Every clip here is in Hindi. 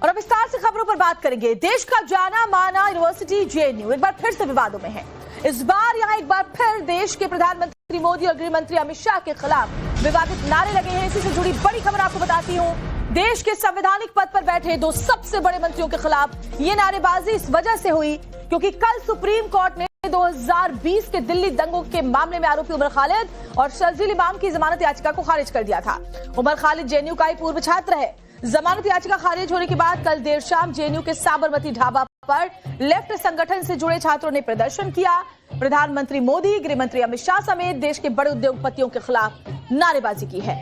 और अब विस्तार से खबरों पर बात करेंगे। देश का जाना माना यूनिवर्सिटी जेएनयू एक बार फिर से विवादों में है। इस बार यहां एक बार फिर देश के प्रधानमंत्री मोदी और गृह मंत्री अमित शाह के खिलाफ विवादित नारे लगे हैं। इसी से जुड़ी बड़ी खबर आपको बताती हूं। देश के संवैधानिक पद पर बैठे दो सबसे बड़े मंत्रियों के खिलाफ ये नारेबाजी इस वजह से हुई क्योंकि कल सुप्रीम कोर्ट ने 2020 के दिल्ली दंगों के मामले में आरोपी उमर खालिद और शर्जील इमाम की जमानत याचिका को खारिज कर दिया था। उमर खालिद जेएनयू का ही पूर्व छात्र है। जमानत याचिका खारिज होने के बाद कल देर शाम जेएनयू के साबरमती ढाबा पर लेफ्ट संगठन से जुड़े छात्रों ने प्रदर्शन किया। प्रधानमंत्री मोदी, गृह मंत्री अमित शाह समेत देश के बड़े उद्योगपतियों के खिलाफ नारेबाजी की है।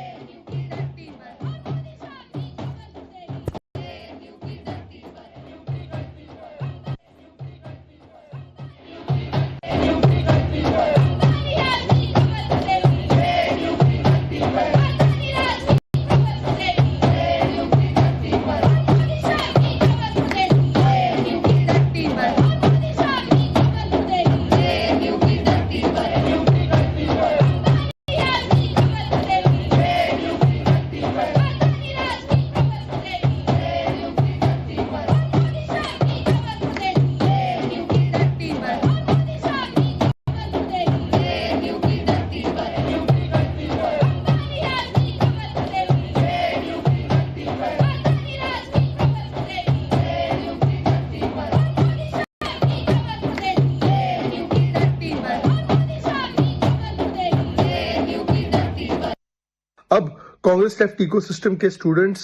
अब कांग्रेस लेफ्ट इकोसिस्टम के स्टूडेंट्स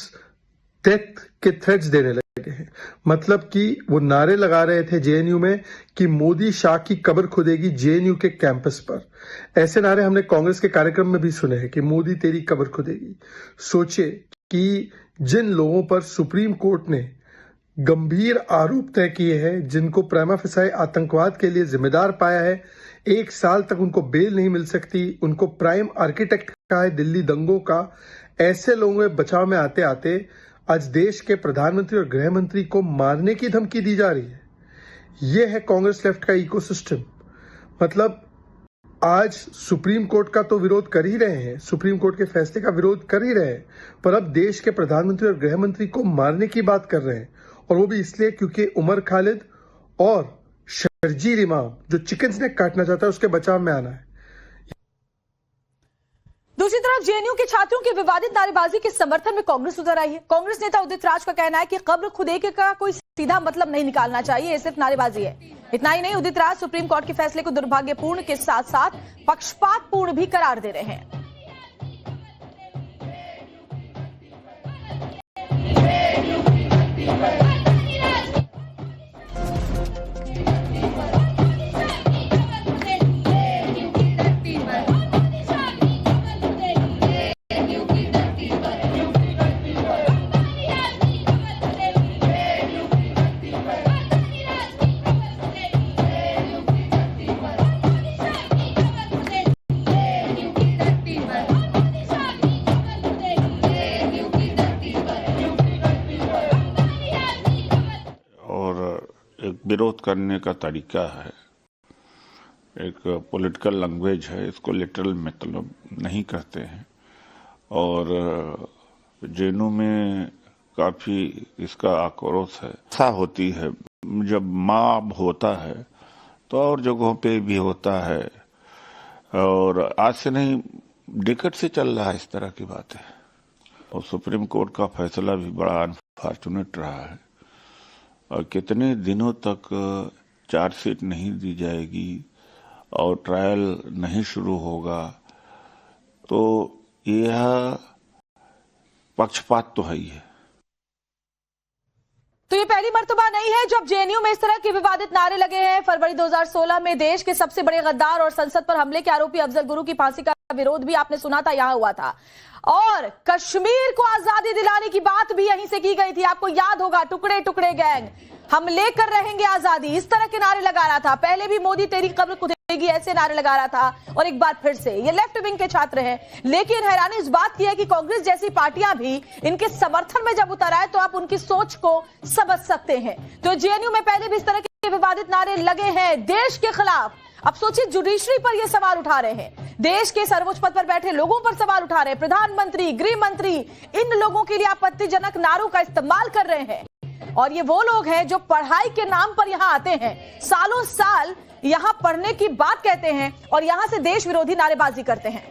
डेथ के थ्रेट्स देने लगे हैं। मतलब कि वो नारे लगा रहे थे जेएनयू में कि मोदी शाह की कब्र खुदेगी जेएनयू के कैंपस पर। ऐसे नारे हमने कांग्रेस के कार्यक्रम में भी सुने हैं कि मोदी तेरी कब्र खुदेगी। सोचिए कि जिन लोगों पर सुप्रीम कोर्ट ने गंभीर आरोप तय किए हैं, जिनको प्रेमा फेसाई आतंकवाद के लिए जिम्मेदार पाया है, 1 साल तक उनको बेल नहीं मिल सकती, उनको प्राइम आर्किटेक्ट कहा है दिल्ली दंगों का, ऐसे लोगों के बचाव में आते आते आज देश के प्रधानमंत्री और गृह मंत्री को मारने की धमकी दी जा रही है। यह है कांग्रेस लेफ्ट का इकोसिस्टम। मतलब आज सुप्रीम कोर्ट का तो विरोध कर ही रहे हैं, सुप्रीम कोर्ट के फैसले का विरोध कर ही रहे हैं, पर अब देश के प्रधानमंत्री और गृह मंत्री को मारने की बात कर रहे हैं। और वो भी इसलिए क्योंकि उमर खालिद और शर्जील इमाम जो चिकन स्नैक काटना चाहता है उसके बचाव में आना है। दूसरी तरफ जेएनयू के छात्रों की विवादित नारेबाजी के समर्थन में कांग्रेस उतर आई है। कांग्रेस नेता उदित राज का कहना है कि कब्र खुदेगी का कोई सीधा मतलब नहीं निकालना चाहिए, ये सिर्फ नारेबाजी है। इतना ही नहीं, उदित राज सुप्रीम कोर्ट के फैसले को दुर्भाग्यपूर्ण के साथ साथ पक्षपातपूर्ण भी करार दे रहे हैं। विरोध करने का तरीका है, एक पॉलिटिकल लैंग्वेज है, इसको लिटरल मतलब नहीं कहते हैं। और जेएनयू में काफ़ी इसका आक्रोश है। ऐसा होती है जब मॉब होता है तो और जगहों पे भी होता है, और आज से नहीं डिकेड से चल रहा है इस तरह की बातें। और सुप्रीम कोर्ट का फैसला भी बड़ा अनफॉर्चुनेट रहा है। और कितने दिनों तक चार्जशीट नहीं दी जाएगी और ट्रायल नहीं शुरू होगा, तो यह पक्षपात तो है ही है। तो ये पहली मर्तबा नहीं है जब जेएनयू में इस तरह के विवादित नारे लगे हैं। फरवरी 2016 में देश के सबसे बड़े गद्दार और संसद पर हमले के आरोपी अफजल गुरु की फांसी का विरोध भी आपने सुना था, यहां हुआ था। और कश्मीर को आजादी दिलाने की बात भी यहीं से की गई थी। आपको याद होगा, टुकड़े टुकड़े गैंग, हम लेकर रहेंगे आजादी, इस तरह के नारे लगा रहा था। पहले भी मोदी तेरी कब्र खुदेगी ऐसे नारे लगा रहा था, और एक बार फिर से ये लेफ्ट विंग के छात्र हैं। लेकिन हैरानी इस बात की है कि कांग्रेस जैसी पार्टियां भी इनके समर्थन में जब उतर आए तो आप उनकी सोच को समझ सकते हैं। तो जेएनयू में पहले भी इस तरह के विवादित नारे लगे हैं देश के खिलाफ। अब सोचिए, जुडिशरी पर ये सवाल उठा रहे हैं, देश के सर्वोच्च पद पर बैठे लोगों पर सवाल उठा रहे हैं, प्रधानमंत्री, गृह मंत्री, इन लोगों के लिए आपत्तिजनक नारों का इस्तेमाल कर रहे हैं। और ये वो लोग हैं जो पढ़ाई के नाम पर यहां आते हैं, सालों साल यहां पढ़ने की बात कहते हैं और यहां से देश विरोधी नारेबाजी करते हैं।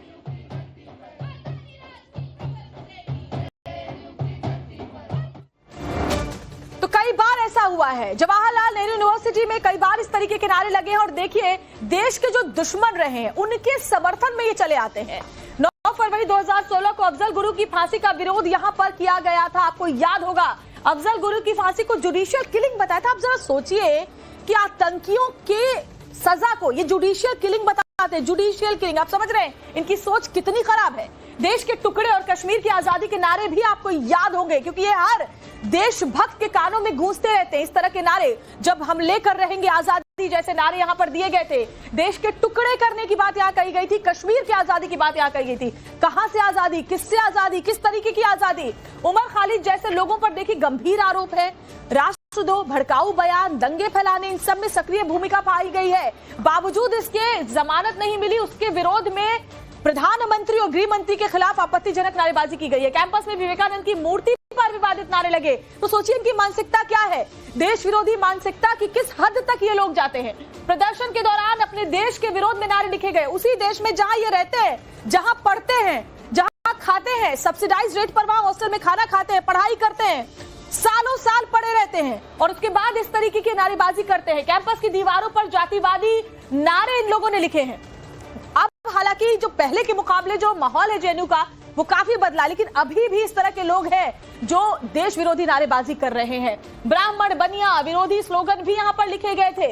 तो कई बार ऐसा हुआ है, जवाहरलाल नेहरू यूनिवर्सिटी में कई बार इस तरीके के नारे लगे हैं और देखिए देश के जो दुश्मन रहे हैं उनके समर्थन में ये चले आते हैं। 9 फरवरी 2016 को अफजल गुरु की फांसी का विरोध यहां पर किया गया था। आपको याद होगा, अफजल गुरु की फांसी को जुडिशियल किलिंग बताया था। आप जरा सोचिए कि आतंकियों के सजा को ये जुडिशियल किलिंग बताते हैं। जुडिशियल किलिंग, आप समझ रहे हैं इनकी सोच कितनी खराब है। देश के टुकड़े और कश्मीर की आजादी के नारे भी आपको याद होंगे, क्योंकि ये हर देशभक्त के कानों में गूंजते रहते हैं इस तरह के नारे। जब हम लेकर रहेंगे आजादी जैसे नारे यहां पर दिए गए थे। देश के टुकड़े करने की बात यहां कही गई थी, कश्मीर की आजादी की बात यहां कही गई थी। कहां से आजादी, किससे आजादी, किस तरीके की आजादी। उमर खालिद जैसे लोगों पर देखिए गंभीर आरोप है, राष्ट्रद्रोह, भड़काऊ बयान, दंगे फैलाने, इन सब में सक्रिय भूमिका पाई गई है। बावजूद इसके जमानत नहीं मिली, उसके विरोध में प्रधानमंत्री और गृह मंत्री के खिलाफ आपत्तिजनक नारेबाजी की गई है। कैंपस में विवेकानंद की मूर्ति पर विवादित नारे लगे। तो सोचिए इनकी मानसिकता क्या है, देश विरोधी मानसिकता की किस हद तक ये लोग जाते हैं। प्रदर्शन के दौरान अपने देश के विरोध में नारे लिखे गए, उसी देश में जहां ये रहते हैं, जहां पढ़ते हैं, जहां खाते हैं, सब्सिडाइज रेट पर वहां हॉस्टल में खाना खाते हैं, पढ़ाई करते हैं, सालों साल पड़े रहते हैं और उसके बाद इस तरीके की नारेबाजी करते हैं। कैंपस की दीवारों पर जातिवादी नारे इन लोगों ने लिखे हैं। अब हालांकि जो पहले के मुकाबले जो माहौल है जेएनयू का वो काफी बदला, लेकिन अभी भी इस तरह के लोग हैं जो देश विरोधी नारेबाजी कर रहे हैं। ब्राह्मण बनिया विरोधी स्लोगन भी यहां पर लिखे गए थे।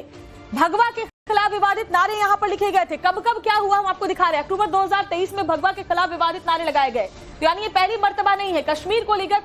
भगवा के खिलाफ विवादित नारे यहां पर लिखे गए थे। कब कब क्या हुआ हम आपको दिखा रहे हैं। अक्टूबर 2023 में भगवा के खिलाफ विवादित नारे लगाए गए, तो यानी ये पहली मर्तबा नहीं है। कश्मीर को लेकर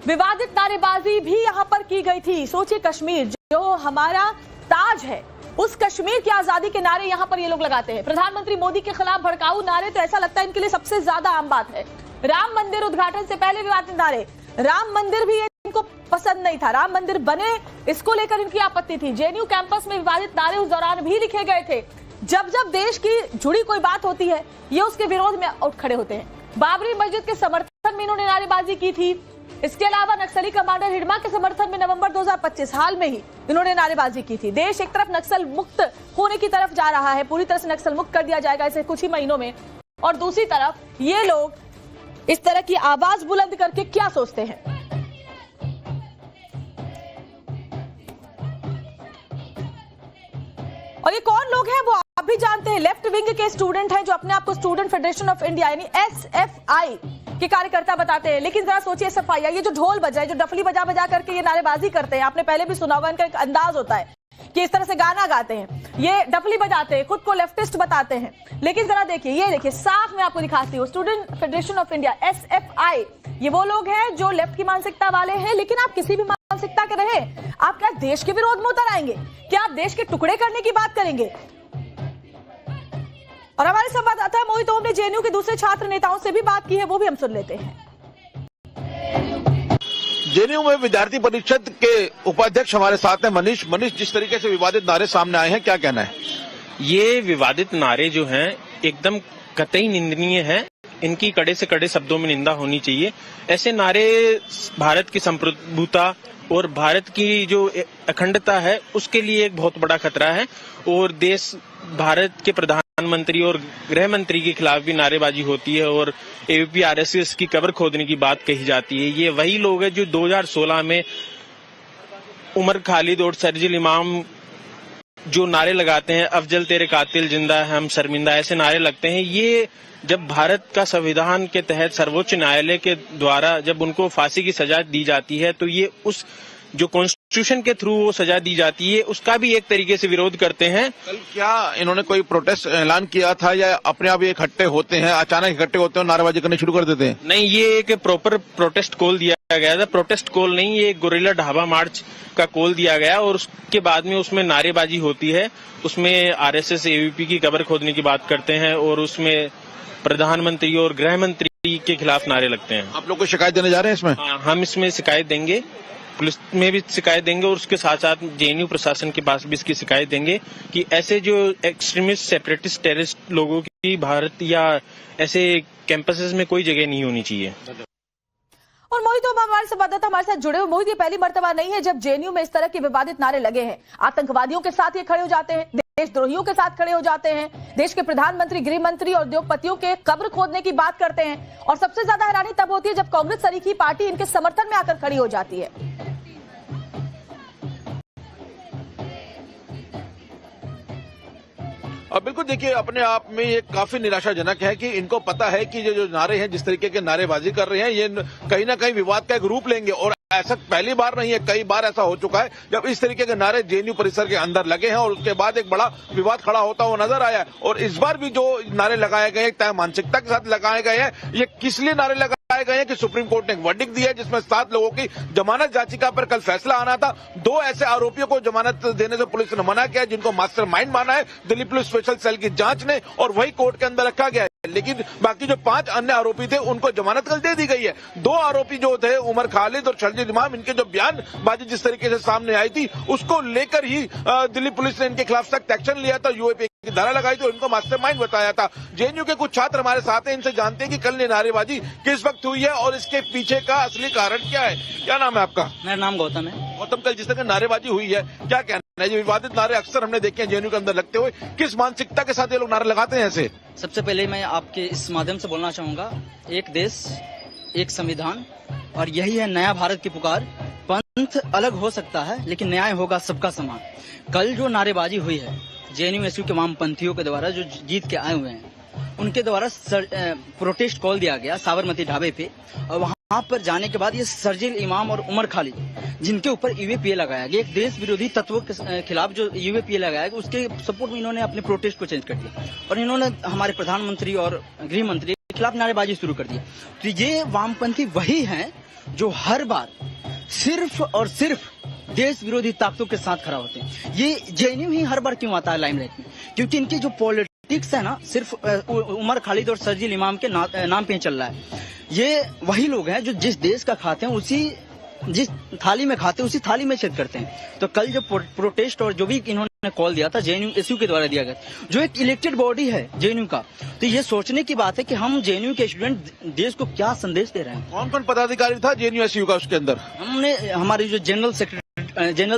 विवादित नारेबाजी भी यहां पर की गई थी। सोचिए, कश्मीर जो हमारा ताज है, उस कश्मीर की आजादी के नारे यहां पर ये लोग लगाते हैं। प्रधानमंत्री मोदी के खिलाफ भड़काऊ नारे तो ऐसा लगता है इनके लिए सबसे ज्यादा आम बात है। राम मंदिर उद्घाटन से पहले विवादित नारे, राम मंदिर भी इनको पसंद नहीं था, राम मंदिर बने इसको लेकर इनकी आपत्ति थी। जेएनयू कैंपस में विवादित नारे उस दौरान भी लिखे गए थे। जब जब देश की जुड़ी कोई बात होती है ये उसके विरोध में उठ खड़े होते हैं। बाबरी मस्जिद के समर्थन में इन्होंने नारेबाजी की थी। इसके अलावा नक्सली कमांडर हिडमा के समर्थन में नवंबर 2025 हाल में ही इन्होंने नारेबाजी की थी। देश एक तरफ नक्सल मुक्त होने की तरफ जा रहा है, पूरी तरह से नक्सल मुक्त कर दिया जाएगा इसे कुछ ही महीनों में, और दूसरी तरफ ये लोग इस तरह की आवाज बुलंद करके क्या सोचते हैं। और ये कौन लोग हैं वो आप भी जानते हैं। लेफ्ट विंग के स्टूडेंट हैं जो अपने आप को स्टूडेंट फेडरेशन ऑफ इंडिया यानी एसएफआई के कार्यकर्ता बताते हैं। लेकिन जरा सोचिए, एसएफआई ये जो ढोल बजाए, जो डफली बजा बजा करके ये नारेबाजी करते हैं, आपने पहले भी सुना होगा, इनका एक अंदाज होता है कि इस तरह से गाना गाते हैं, ये डफली बजाते हैं, खुद को लेफ्टिस्ट बताते हैं। लेकिन जरा देखिए, ये देखिए साफ मैं आपको दिखाती हूँ, student federation of India SFI, ये वो लोग हैं जो लेफ्ट की मानसिकता वाले हैं। लेकिन आप किसी भी मानसिकता के रहे, आप क्या देश के विरोध में उतर आएंगे? क्या आप देश के टुकड़े करने की बात करेंगे? और हमारे संवाददाता मोहित ओम ने जेएनयू के दूसरे छात्र नेताओं से भी बात की है, वो भी हम सुन लेते हैं। जेएनयू में विद्यार्थी परिषद के उपाध्यक्ष हमारे साथ हैं मनीष। जिस तरीके से विवादित नारे सामने आए हैं, क्या कहना है? ये विवादित नारे जो हैं एकदम कतई निंदनीय है, इनकी कड़े से कड़े शब्दों में निंदा होनी चाहिए। ऐसे नारे भारत की संप्रभुता और भारत की जो अखंडता है उसके लिए एक बहुत बड़ा खतरा है। और भारत के प्रधानमंत्री और गृह मंत्री के खिलाफ भी नारेबाजी होती है और एबीवीपी आरएसएस की कब्र खोदने की बात कही जाती है। ये वही लोग हैं जो 2016 में उमर खालिद और शर्जील इमाम जो नारे लगाते हैं, अफजल तेरे कातिल जिंदा है हम शर्मिंदा, ऐसे नारे लगते हैं। ये जब भारत का संविधान के तहत सर्वोच्च न्यायालय के द्वारा जब उनको फांसी की सजा दी जाती है, तो ये उस जो कॉन्स्टिट्यूशन के थ्रू वो सजा दी जाती है उसका भी एक तरीके से विरोध करते हैं। कल क्या इन्होंने कोई प्रोटेस्ट ऐलान किया था या अपने आप ये इकट्ठे होते हैं, अचानक इकट्ठे होते हैं और नारेबाजी करने शुरू कर देते हैं? नहीं, ये एक प्रॉपर प्रोटेस्ट कॉल दिया गया था। प्रोटेस्ट कॉल नहीं, ये एक गोरिल्ला ढाबा मार्च का कॉल दिया गया और उसके बाद में उसमें नारेबाजी होती है। उसमें आरएसएस एबीवीपी की कब्र खोदने की बात करते हैं और उसमें प्रधानमंत्री और गृह मंत्री के खिलाफ नारे लगते हैं। आप लोग को शिकायत देने जा रहे हैं इसमें? हाँ, हम इसमें शिकायत देंगे, पुलिस में भी शिकायत देंगे और उसके साथ साथ जेएनयू प्रशासन के पास भी इसकी शिकायत देंगे कि ऐसे जो एक्सट्रीमिस्ट, सेपरेटिस्ट, टेररिस्ट लोगों की भारत या ऐसे कैंपसेस में कोई जगह नहीं होनी चाहिए। और मोहित हमारे संवाददाता हमारे साथ जुड़े हुए। मोहित, ये पहली मर्तबा नहीं है जब जेएनयू में इस तरह के विवादित नारे लगे हैं। आतंकवादियों के साथ ये खड़े हो जाते हैं, देशद्रोहियों के साथ खड़े हो जाते हैं, देश के प्रधानमंत्री, गृह मंत्री और उद्योगपतियों के कब्र खोदने की बात करते हैं। और सबसे ज्यादा हैरानी तब होती है जब कांग्रेस सरीखी पार्टी इनके समर्थन में आकर खड़ी हो जाती है। अब बिल्कुल देखिए, अपने आप में ये काफी निराशाजनक है कि इनको पता है कि ये जो नारे हैं, जिस तरीके के नारेबाजी कर रहे हैं, ये कहीं ना कहीं विवाद का एक रूप लेंगे। और ऐसा पहली बार नहीं है, कई बार ऐसा हो चुका है जब इस तरीके के नारे जेएनयू परिसर के अंदर लगे हैं और उसके बाद एक बड़ा विवाद खड़ा होता हुआ नजर आया। और इस बार भी जो नारे लगाए गए, तय मानसिकता के साथ लगाए गए हैं। ये किस लिए नारे लगाए गए हैं कि सुप्रीम कोर्ट ने एक वर्डिक्ट दिया है जिसमें 7 लोगों की जमानत याचिका पर कल फैसला आना था। 2 ऐसे आरोपियों को जमानत देने से पुलिस ने मना किया जिनको मास्टरमाइंड माना है दिल्ली पुलिस स्पेशल सेल की जांच ने, और वही कोर्ट के अंदर रखा गया है। लेकिन बाकी जो 5 अन्य आरोपी थे उनको जमानत कल दे दी गई है। 2 आरोपी जो थे, उमर खालिद और शर्जील इमाम, इनके जो बयानबाजी जिस तरीके से सामने आई थी उसको लेकर ही दिल्ली पुलिस ने इनके खिलाफ सख्त एक्शन लिया था, यूएपी की धारा लगाई थी और इनको मास्टरमाइंड बताया था। जेएनयू के कुछ छात्र हमारे साथ हैं, इनसे जानते हैं कि कल ये नारेबाजी किस वक्त हुई है और इसके पीछे का असली कारण क्या है। क्या नाम है आपका? मेरा नाम गौतम है। गौतम, कल जिस तरह नारेबाजी हुई है, क्या कहना है? ये विवादित नारे अक्सर हमने देखे हैं जेएनयू के अंदर लगते हुए। किस मानसिकता के साथ ये लोग नारे लगाते हैं ऐसे? सबसे पहले मैं आपके इस माध्यम से बोलना चाहूंगा, एक देश, एक संविधान, और यही है नया भारत की पुकार। पंथ अलग हो सकता है लेकिन न्याय होगा सबका समान। कल जो नारेबाजी हुई है जेएनयू एसयू के वामपंथियों के द्वारा, जो जीत के आए हुए हैं, उनके द्वारा प्रोटेस्ट कॉल दिया गया साबरमती ढाबे पे। और वहां पर जाने के बाद ये शर्जील इमाम और उमर खालिद, जिनके ऊपर यूएपीए लगाया गया, एक देश विरोधी तत्वों के खिलाफ जो यूएपीए लगाया गया, उसके सपोर्ट में इन्होंने अपने प्रोटेस्ट को चेंज कर दिया और इन्होंने हमारे प्रधानमंत्री और गृह मंत्री के खिलाफ नारेबाजी शुरू कर दी। तो ये वामपंथी वही हैं जो हर बार सिर्फ और सिर्फ देश विरोधी ताकतों के साथ खड़ा होते हैं। ये जेएनयू ही हर बार क्यों आता है लाइमलाइट में? क्योंकि इनकी जो पॉलिटिक्स है ना, सिर्फ उमर खालिद और शर्जील इमाम के नाम पे चल रहा है। ये वही लोग हैं जो जिस देश का खाते हैं, उसी जिस थाली में खाते हैं उसी थाली में छेद करते हैं। तो कल जो प्रोटेस्ट और जो भी इन्होंने कॉल दिया था जेएनयू एसयू के द्वारा दिया गया, जो एक इलेक्टेड बॉडी है जेएनयू का, तो ये सोचने की बात है कि हम जेएनयू के स्टूडेंट देश को क्या संदेश दे रहे हैं। कौन कौन पदाधिकारी था जेएनयू एसयू का उसके अंदर? हमने हमारे जो जनरल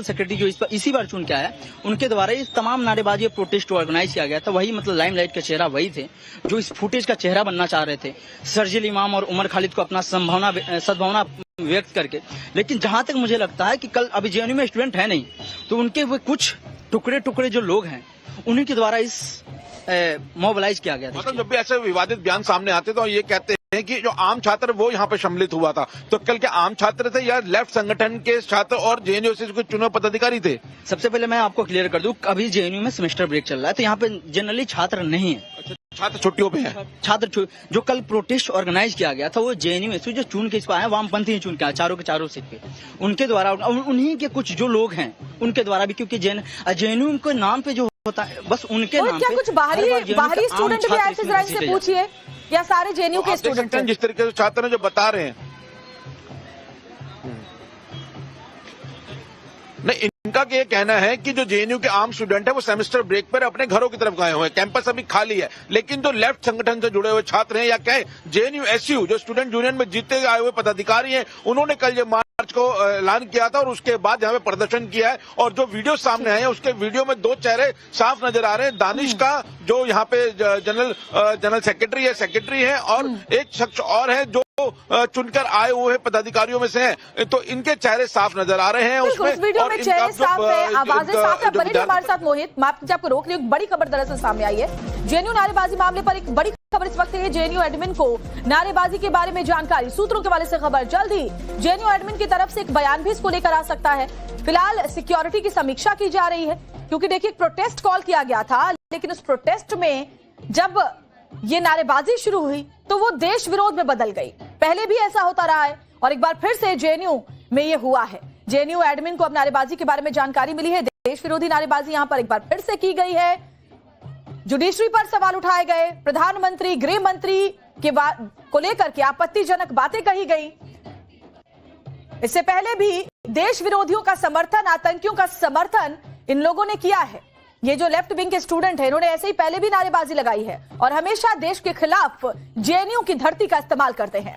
सेक्रेटरी जो इसी बार चुन के आया, उनके द्वारा इस तमाम नारेबाजी और प्रोटेस्ट ऑर्गेनाइज किया गया था। वही मतलब लाइमलाइट का चेहरा वही थे जो इस फुटेज का चेहरा बनना चाह रहे थे, शर्जील इमाम और उमर खालिद को अपना सद्भावना व्यक्त करके। लेकिन जहां तक मुझे लगता है कि कल अभी जेएनयू में स्टूडेंट है नहीं, तो उनके वो कुछ टुकड़े जो लोग हैं उन्हीं के द्वारा इस मोबिलाइज किया गया था। मतलब जब भी ऐसे विवादित बयान सामने आते तो ये कहते हैं कि जो आम छात्र वो यहाँ पे सम्मिलित हुआ था, तो कल के आम छात्र थे या लेफ्ट संगठन के छात्र और जेएनयू से कुछ चुने पदाधिकारी थे? सबसे पहले मैं आपको क्लियर कर दूं, अभी जेएनयू में सेमेस्टर ब्रेक चल रहा है, तो यहाँ पे जनरली छात्र नहीं है। अच्छा, छात्र छुट्टियों पे हैं। छात्र जो कल प्रोटेस्ट ऑर्गेनाइज किया गया था वो जेएनयू एसयू जो चुन के इसको आए, वामपंथी चुन के आए चारों के चारों सीट पे, उनके द्वारा, उन्हीं के कुछ जो लोग हैं उनके द्वारा भी, क्योंकि जेएनयू के नाम पे जो होता है बस उनके नाम क्या पे। कुछ बाहरी स्टूडेंट भी आए थे? जरा इनसे पूछिए, या सारे जेएनयू के स्टूडेंट? जिस तरीके से छात्र जो बता रहे हैं, नहीं, इनका ये कहना है कि जो जेएनयू के आम स्टूडेंट है वो सेमेस्टर ब्रेक पर अपने घरों की तरफ गए हुए हैं, कैंपस अभी खाली है। लेकिन जो लेफ्ट संगठन से जुड़े हुए छात्र हैं या कहें जेएनयू एसयू जो स्टूडेंट यूनियन में जीते आए हुए पदाधिकारी हैं, उन्होंने कल ये मार्च को ऐलान किया था और उसके बाद यहाँ पे प्रदर्शन किया है। और जो वीडियो सामने आए हैं उसके वीडियो में 2 चेहरे साफ नजर आ रहे हैं। दानिश का जो यहाँ पे जनरल सेक्रेटरी है और एक शख्स और है जो चुनकर आए हुए पदाधिकारियों में से हैं, तो इनके चेहरे साफ नजर आ रहे हैं उसमें। वीडियो में चेहरे साफ है, आवाजें साफ है। बने हमारे साथ मोहित, मैं आपको रोक रही हूँ, बड़ी खबर दरअसल सामने आई है जेएनयू नारेबाजी मामले पर। एक बड़ी खबर इस वक्त है, जेएनयू एडमिन को नारेबाजी के बारे में जानकारी, सूत्रों के हवाले से खबर। जल्द ही जेएनयू एडमिन की तरफ से एक बयान भी इसको लेकर आ सकता है। फिलहाल सिक्योरिटी की समीक्षा की जा रही है, क्योंकि देखिए प्रोटेस्ट कॉल किया गया था, लेकिन उस प्रोटेस्ट में जब ये नारेबाजी शुरू हुई तो वो देश विरोध में बदल गई। पहले भी ऐसा होता रहा है और एक बार फिर से जेएनयू में ये हुआ है। जेएनयू एडमिन को अब नारेबाजी के बारे में जानकारी मिली है, देश विरोधी नारेबाजी यहां पर एक बार फिर से की गई है। जुडिशरी पर सवाल उठाए गए, प्रधानमंत्री, गृह मंत्री के को लेकर के आपत्तिजनक बातें कही गई। इससे पहले भी देश विरोधियों का समर्थन, आतंकियों का समर्थन इन लोगों ने किया है। ये जो लेफ्ट विंग के स्टूडेंट हैं, इन्होंने ऐसे ही पहले भी नारेबाजी लगाई है और हमेशा देश के खिलाफ जेएनयू की धरती का इस्तेमाल करते हैं।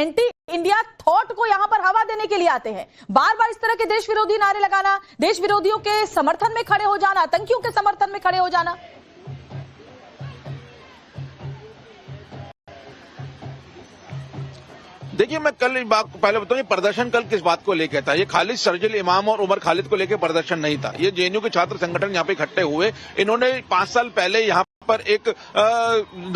एंटी इंडिया थॉट को यहां पर हवा देने के लिए आते हैं। बार बार इस तरह के देश विरोधी नारे लगाना, देश विरोधियों के समर्थन में खड़े हो जाना, आतंकियों के समर्थन में खड़े हो जाना। देखिए, मैं कल बात पहले बताऊं, ये प्रदर्शन कल किस बात को लेकर था। ये खालिद शर्जिल इमाम और उमर खालिद को लेकर प्रदर्शन नहीं था। ये जेएनयू के छात्र संगठन यहाँ पे इकट्ठे हुए। इन्होंने 5 साल पहले यहाँ पर एक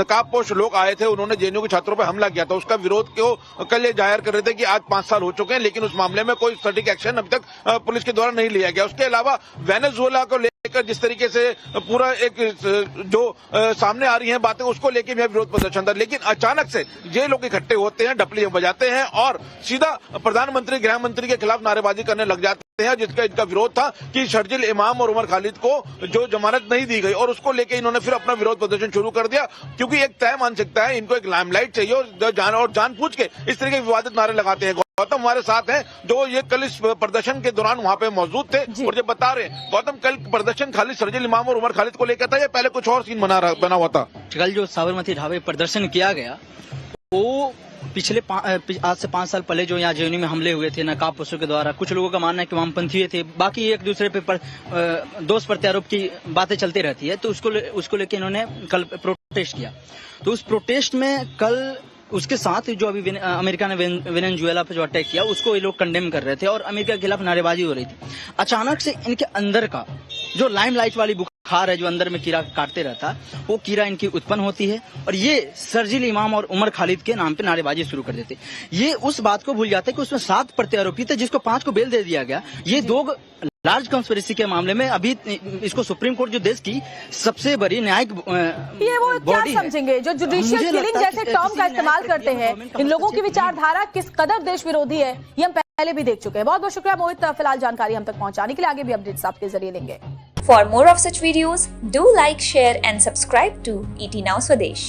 नकाबपोश लोग आए थे, उन्होंने जेएनयू के छात्रों पर हमला किया था। उसका विरोध को कल ये जाहिर कर रहे थे कि आज 5 साल हो चुके हैं, लेकिन उस मामले में कोई सटीक एक्शन अभी तक पुलिस के द्वारा नहीं लिया गया। उसके अलावा वेनेजुएला को लेकर जिस तरीके से पूरा एक जो सामने आ रही हैं बातें, उसको लेकर भी विरोध प्रदर्शन था। लेकिन अचानक से ये लोग इकट्ठे होते हैं, डपलियां बजाते हैं और सीधा प्रधानमंत्री, गृह मंत्री के खिलाफ नारेबाजी करने लग जाते हैं, जिसका इनका विरोध था कि शर्जिल इमाम और उमर खालिद को जो जमानत नहीं दी गई, और उसको लेकर इन्होंने फिर अपना विरोध प्रदर्शन शुरू कर दिया। क्योंकि एक तय मानसिकता है, इनको एक लाइमलाइट चाहिए और जानबूझ के इस तरह के विवादित नारे लगाते हैं। गौतम हमारे साथ हैं, जो ये कल इस प्रदर्शन के दौरान वहां पे मौजूद थे और जो बता रहे हैं। गौतम, कल प्रदर्शन खाली शर्जिल इमाम और उमर खालिद को लेकर था या पहले कुछ और सीन बना हुआ था? कल जो साबरमती ढाबे प्रदर्शन किया गया वो पिछले आज से 5 साल पहले जो यहाँ जेएनयू में हमले हुए थे नकाबपोशों के द्वारा, कुछ लोगों का मानना है कि वामपंथी थे, बाकी एक दूसरे पे दोष प्रत्यारोप की बातें चलती रहती है। तो उसको लेके इन्होंने कल प्रोटेस्ट किया। तो उस प्रोटेस्ट में कल उसके साथ जो अभी अमेरिका ने वेनेजुएला पे जो अटैक किया, उसको ये लोग कंडेम कर रहे थे और अमेरिका के खिलाफ नारेबाजी हो रही थी। अचानक से इनके अंदर का जो लाइमलाइट वाली बुखार है, जो अंदर में कीड़ा काटते रहता, वो कीड़ा इनकी उत्पन्न होती है और ये शर्जिल इमाम और उमर खालिद के नाम पे नारेबाजी शुरू कर देते। ये उस बात को भूल जाते कि उसमें 7 प्रत्यारोपी थे, जिसको 5 को बेल दे दिया गया। ये 2 लार्ज कंस्पिरेसी के मामले में अभी इसको सुप्रीम कोर्ट जो देश की सबसे बड़ी न्यायिक ये वो क्या समझेंगे जो जुडिशियल किलिंग जैसे टर्म का इस्तेमाल करते हैं, इन लोगों की विचारधारा किस कदर देश विरोधी है, ये हम पहले भी देख चुके हैं। बहुत बहुत शुक्रिया मोहित, फिलहाल जानकारी हम तक पहुंचाने के लिए। आगे भी अपडेट्स आपके जरिए लेंगे। For more of such videos, do like, share and subscribe to ET Now Swadesh.